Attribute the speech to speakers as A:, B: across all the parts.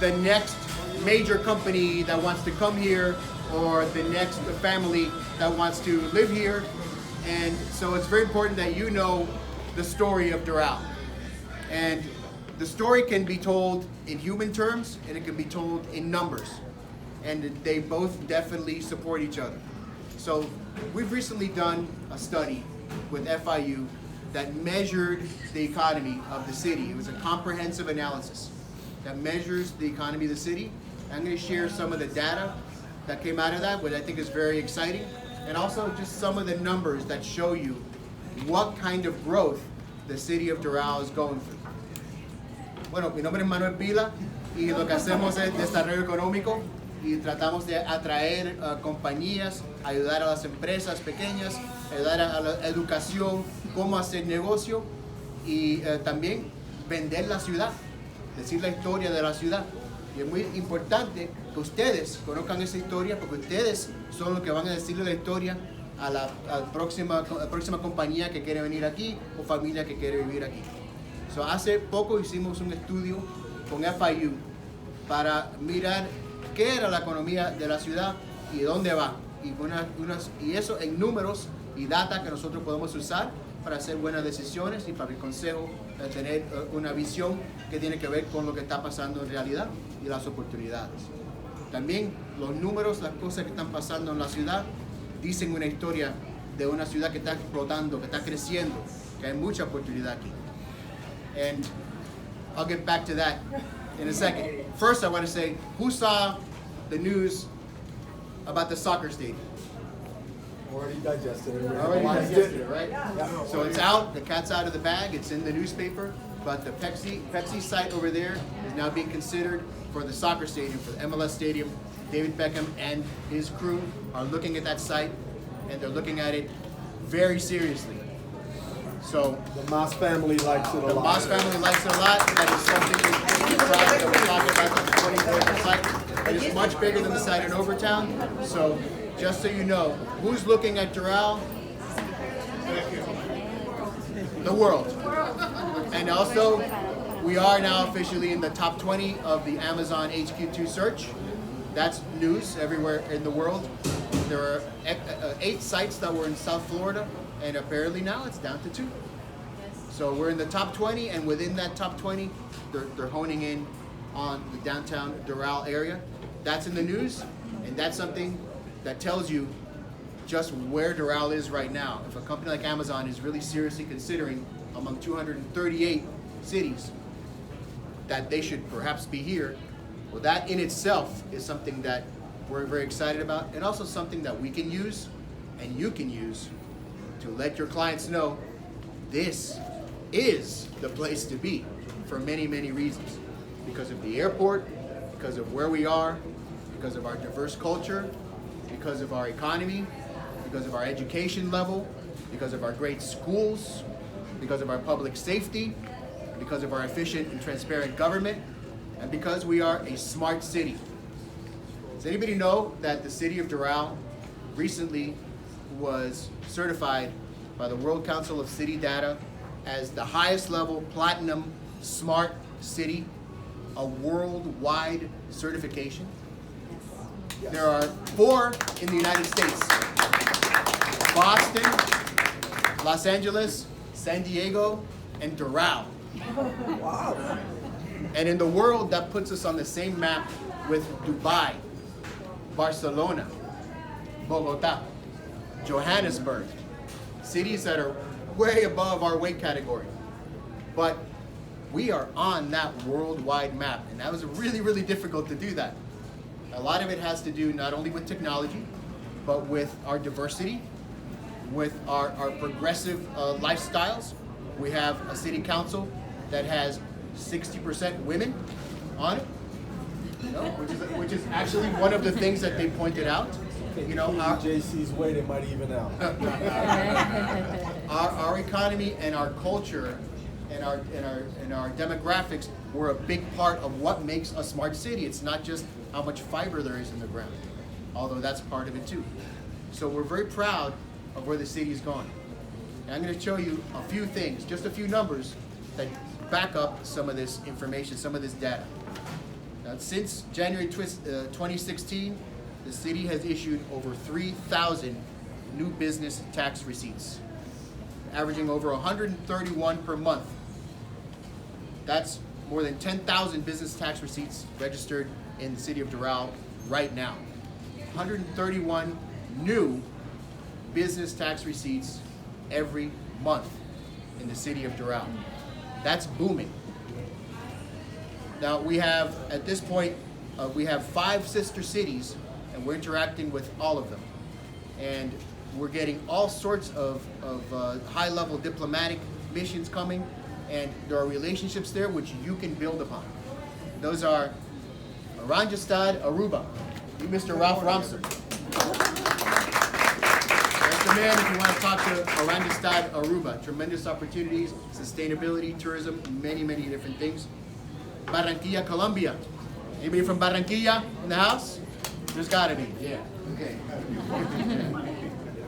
A: the next major company that wants to come here or the next family that wants to live here. And so it's very important that you know the story of Doral. And the story can be told in human terms and it can be told in numbers. And they both definitely support each other. So we've recently done a study with FIU that measured the economy of the city. It was a comprehensive analysis that measures the economy of the city. I'm going to share some of the data that came out of that, which I think is very exciting, and also just some of the numbers that show you what kind of growth the city of Doral is going through. Bueno, mi nombre es Manuel Vila y lo que hacemos es desarrollo económico y tratamos de atraer compañías, ayudar a las empresas pequeñas, ayudar a la educación, cómo hacer negocio y también vender la ciudad, decir la historia de la ciudad. Y es muy importante que ustedes conozcan esa historia porque ustedes son los que van a decirle la historia a la próxima compañía que quiere venir aquí o familia que quiere vivir aquí. So, hace poco hicimos un estudio con FIU para mirar qué era la economía de la ciudad y dónde va. Y eso en números y data que nosotros podemos usar para hacer buenas decisiones y para el consejo de tener una visión que tiene que ver con lo que está pasando en realidad y las oportunidades. También los números, las cosas que están pasando en la ciudad, dicen una historia de una ciudad que está explotando, que está creciendo, que hay mucha oportunidad aquí. And I'll get back to that in a second. First, I want to say, who saw the news about the soccer stadium?
B: Already digested it.
A: Already digested it, right? Yeah. So it's out, the cat's out of the bag, it's in the newspaper, but the Pepsi site over there is now being considered for the soccer stadium, for the MLS stadium. David Beckham and his crew are looking at that site, and they're looking at it very seriously. So
B: the Moss family likes it a lot.
A: The Moss family likes it a lot. That is something that we're talking about the 2030 site. It is much bigger than the site in Overtown. So just so you know, who's looking at Doral? The world. And also, we are now officially in the top 20 of the Amazon HQ2 search. That's news everywhere in the world. There are 8 sites that were in South Florida, and apparently now it's down to 2. So we're in the top 20, and within that top 20, they're honing in on the downtown Doral area. That's in the news, and that's something that tells you just where Doral is right now. If a company like Amazon is really seriously considering among 238 cities that they should perhaps be here, well, that in itself is something that we're very excited about, and also something that we can use and you can use to let your clients know this is the place to be for many, many reasons. Because of the airport, because of where we are, because of our diverse culture, because of our economy, because of our education level, because of our great schools, because of our public safety, because of our efficient and transparent government, and because we are a smart city. Does anybody know that the city of Doral recently was certified by the World Council of City Data as the highest level platinum smart city, a worldwide certification? Yes. There are 4 in the United States: Boston, Los Angeles, San Diego, and Doral.
B: Wow.
A: And in the world, that puts us on the same map with Dubai, Barcelona, Bogota, Johannesburg, cities that are way above our weight category. But we are on that worldwide map, and that was really, really difficult to do that. A lot of it has to do not only with technology, but with our diversity, with our progressive lifestyles. We have a city council that has 60% women on it, you know, which is actually one of the things that they pointed out. You know,
B: JC's way, they might even out.
A: Our economy and our culture and our demographics were a big part of what makes a smart city. It's not just how much fiber there is in the ground, although that's part of it too. So we're very proud of where the city's gone. And I'm going to show you a few things, just a few numbers that back up some of this information, some of this data. Since January 2016, the city has issued over 3,000 new business tax receipts, averaging over 131 per month. That's more than 10,000 business tax receipts registered in the city of Doral right now. 131 new business tax receipts every month in the city of Doral. That's booming. Now we have, at this point, we have 5 sister cities, and we're interacting with all of them. And we're getting all sorts of high-level diplomatic missions coming, and there are relationships there which you can build upon. Those are Oranjestad, Aruba. You, Mr. Ralph Romson. That's the man if you want to talk to Oranjestad, Aruba. Tremendous opportunities, sustainability, tourism, many, many different things. Barranquilla, Colombia. Anybody from Barranquilla in the house? There's gotta be, yeah, okay.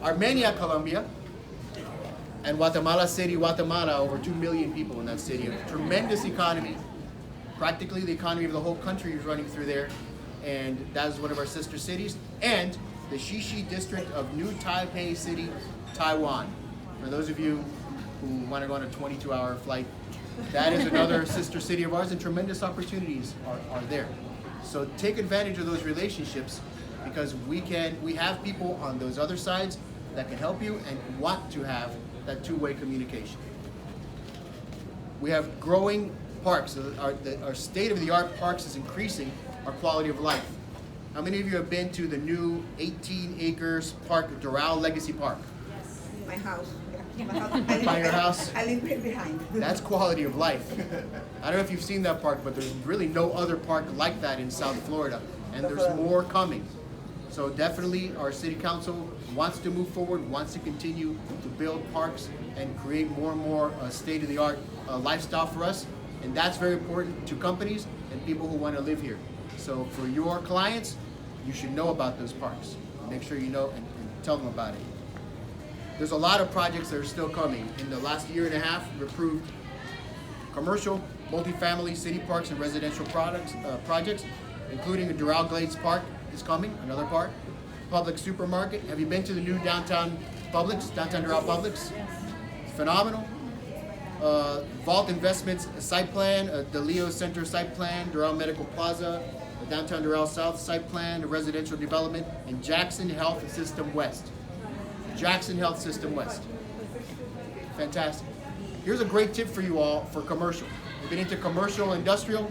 A: Armenia, Colombia. And Guatemala City, Guatemala, over 2 million people in that city. A tremendous economy. Practically the economy of the whole country is running through there. And that is one of our sister cities. And the Xixi district of New Taipei City, Taiwan. For those of you who want to go on a 22-hour flight, that is another sister city of ours, and tremendous opportunities are there. So take advantage of those relationships, because we have people on those other sides that can help you and want to have that two-way communication. We have growing parks. Our state-of-the-art parks is increasing our quality of life. How many of you have been to the new 18 acres park, Doral Legacy Park?
C: Yes. My house.
A: By your house?
C: I live right behind.
A: That's quality of life. I don't know if you've seen that park, but there's really no other park like that in South Florida, and there's more coming. So definitely our city council wants to move forward, wants to continue to build parks and create more and more state-of-the-art lifestyle for us, and that's very important to companies and people who want to live here. So for your clients, you should know about those parks. Make sure you know and tell them about it. There's a lot of projects that are still coming. In the last year and a half, we've approved commercial, multifamily, city parks, and residential projects, including a Doral Glades Park is coming, another park. Public supermarket. Have you been to the new downtown Publix, downtown Doral Publix? It's phenomenal. Vault Investments site plan, the Leo Center site plan, Doral Medical Plaza, the downtown Doral South site plan, the residential development, and Jackson Health System West. Jackson Health System West. Fantastic. Here's a great tip for you all for commercial. You've been into commercial, industrial.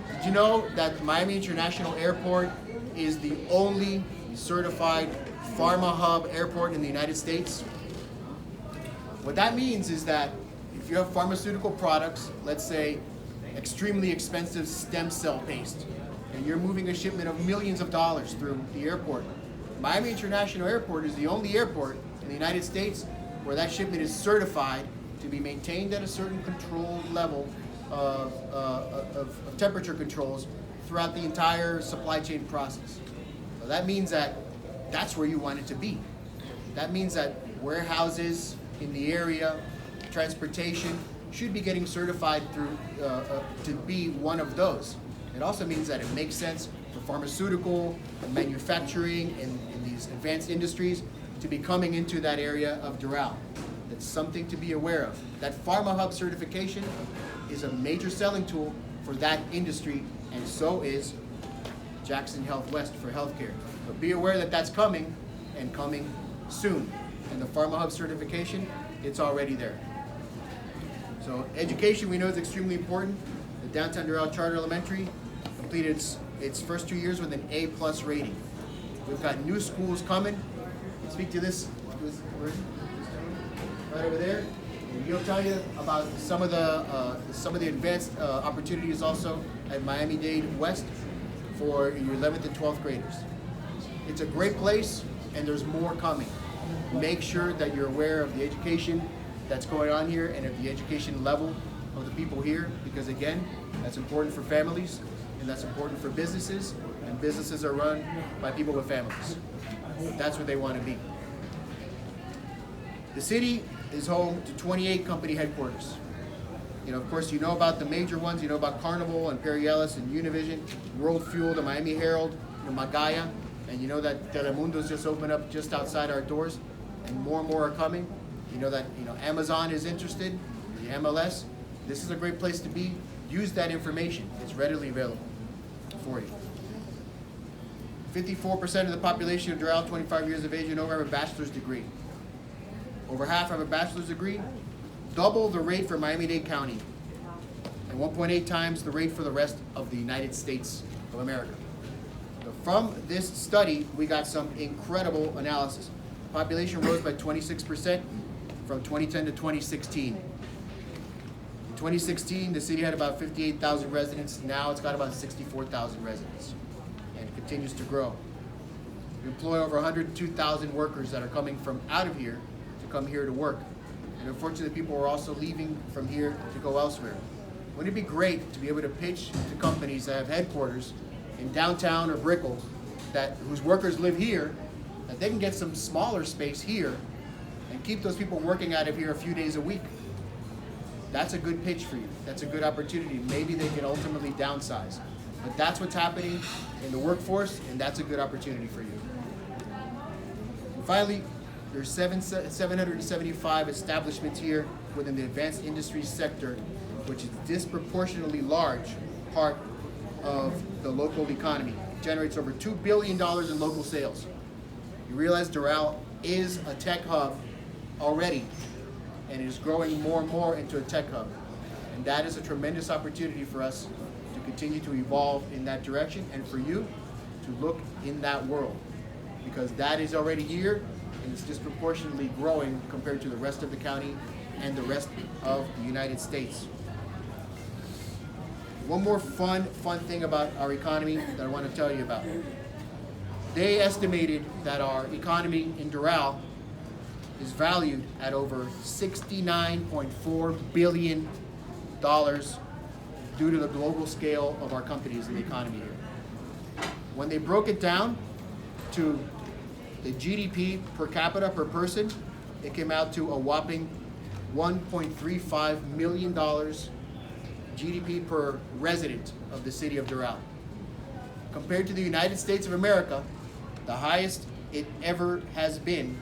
A: Did you know that Miami International Airport is the only certified pharma hub airport in the United States? What that means is that if you have pharmaceutical products, let's say extremely expensive stem cell paste, and you're moving a shipment of millions of dollars through the airport, Miami International Airport is the only airport in the United States where that shipment is certified to be maintained at a certain controlled level of temperature controls throughout the entire supply chain process. So that means that that's where you want it to be. That means that warehouses in the area, transportation, should be getting certified through to be one of those. It also means that it makes sense for pharmaceutical and manufacturing and these advanced industries to be coming into that area of Doral. That's something to be aware of. That Pharma Hub certification is a major selling tool for that industry, and so is Jackson Health West for healthcare. But be aware that that's coming, and coming soon. And the Pharma Hub certification, it's already there. So education, we know, is extremely important. The Downtown Doral Charter Elementary completed its first 2 years with an A+ rating. We've got new schools coming. Speak to this right over there. And he'll tell you about some of the advanced opportunities also at Miami-Dade West for your 11th and 12th graders. It's a great place, and there's more coming. Make sure that you're aware of the education that's going on here and of the education level of the people here, because again, that's important for families and that's important for businesses, and businesses are run by people with families. That's what they want to be. The city is home to 28 company headquarters. Of course, you know about the major ones. You know about Carnival, Imperialis, and Univision, World Fuel, the Miami Herald, Magaya, and you know that Telemundo's just opened up just outside our doors, and more are coming. You know that Amazon is interested, the MLS. This is a great place to be. Use that information. It's readily available for you. 54% of the population of Doral, 25 years of age and over, have a bachelor's degree. Over half have a bachelor's degree. Double the rate for Miami-Dade County, and 1.8 times the rate for the rest of the United States of America. So from this study, we got some incredible analysis. Population rose by 26% from 2010 to 2016. In 2016, the city had about 58,000 residents. Now it's got about 64,000 residents, and it continues to grow. We employ over 102,000 workers that are coming from out of here to come here to work. And unfortunately, people are also leaving from here to go elsewhere. Wouldn't it be great to be able to pitch to companies that have headquarters in downtown or Brickell, whose workers live here, that they can get some smaller space here and keep those people working out of here a few days a week? That's a good pitch for you. That's a good opportunity. Maybe they can ultimately downsize. But that's what's happening in the workforce, and that's a good opportunity for you. And finally, there's 775 establishments here within the advanced industries sector, which is disproportionately large part of the local economy. It generates over $2 billion in local sales. You realize Doral is a tech hub already, and is growing more and more into a tech hub. And that is a tremendous opportunity for us to continue to evolve in that direction, and for you to look in that world, because that is already here, and it's disproportionately growing compared to the rest of the county and the rest of the United States. One more fun thing about our economy that I want to tell you about. They estimated that our economy in Doral is valued at over $69.4 billion due to the global scale of our companies in the economy here. When they broke it down to the GDP per capita per person, it came out to a whopping $1.35 million GDP per resident of the city of Doral. Compared to the United States of America, the highest it ever has been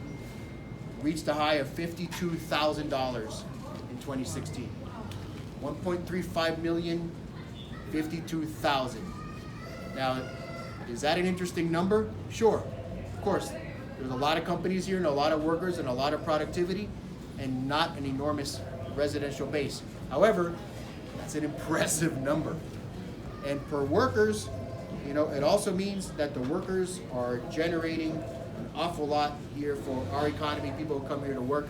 A: reached a high of $52,000 in 2016. 1.35 million, 52,000. Now, is that an interesting number? Sure, of course. There's a lot of companies here and a lot of workers and a lot of productivity and not an enormous residential base. However, that's an impressive number. And for workers, it also means that the workers are generating an awful lot here for our economy. People who come here to work,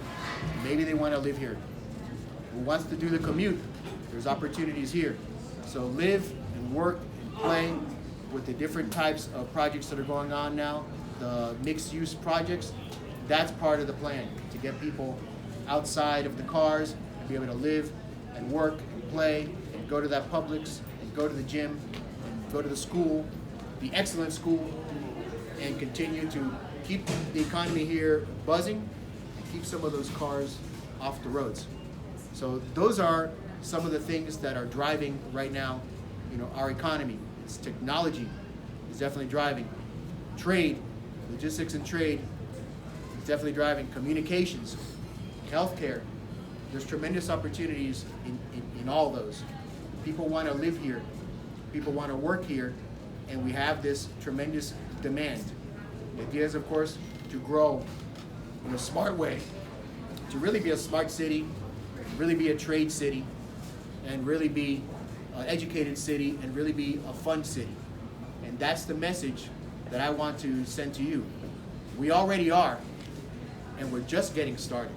A: maybe they want to live here. Who wants to do the commute? There's opportunities here. So live and work and play with the different types of projects that are going on now, the mixed-use projects. That's part of the plan, to get people outside of the cars and be able to live and work and play and go to that Publix and go to the gym and go to the school, the excellent school, and continue to keep the economy here buzzing and keep some of those cars off the roads. So those are some of the things that are driving right now, our economy. It's technology is definitely driving. Trade, logistics and trade is definitely driving. Communications, healthcare. There's tremendous opportunities in all those. People want to live here. People want to work here. And we have this tremendous demand. The idea is, of course, to grow in a smart way, to really be a smart city, really be a trade city, and really be an educated city, and really be a fun city. And that's the message that I want to send to you. We already are, and we're just getting started.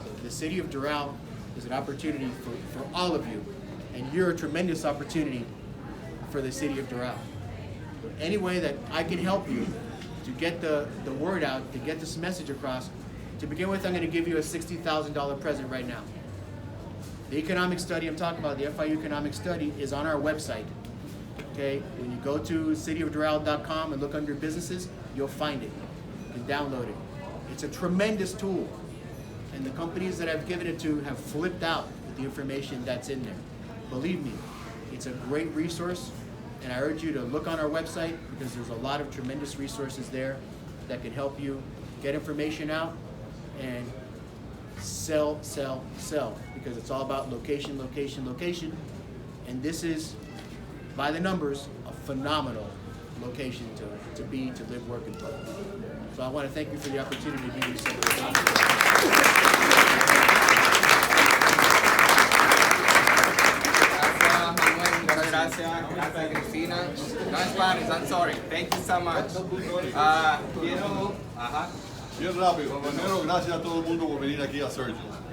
A: So the city of Doral is an opportunity for all of you, and you're a tremendous opportunity for the city of Doral. Any way that I can help you to get the word out, to get this message across, to begin with, I'm going to give you a $60,000 present right now. The economic study I'm talking about, the FIU economic study, is on our website. Okay, when you go to cityofdoral.com and look under businesses, you'll find it. You can download it. It's a tremendous tool, and the companies that I've given it to have flipped out with the information that's in there. Believe me, it's a great resource, and I urge you to look on our website because there's a lot of tremendous resources there that can help you get information out and sell, sell, sell, because it's all about location, location, location. And this is, by the numbers, a phenomenal location to be, to live, work, and play. So I want to thank you for the opportunity to be here.
D: Gracias, Cristina. No Spanish, I'm sorry. Thank you so much. Quiero,
E: Bien rápido. Primero, gracias a todo el mundo por venir aquí a Sergio.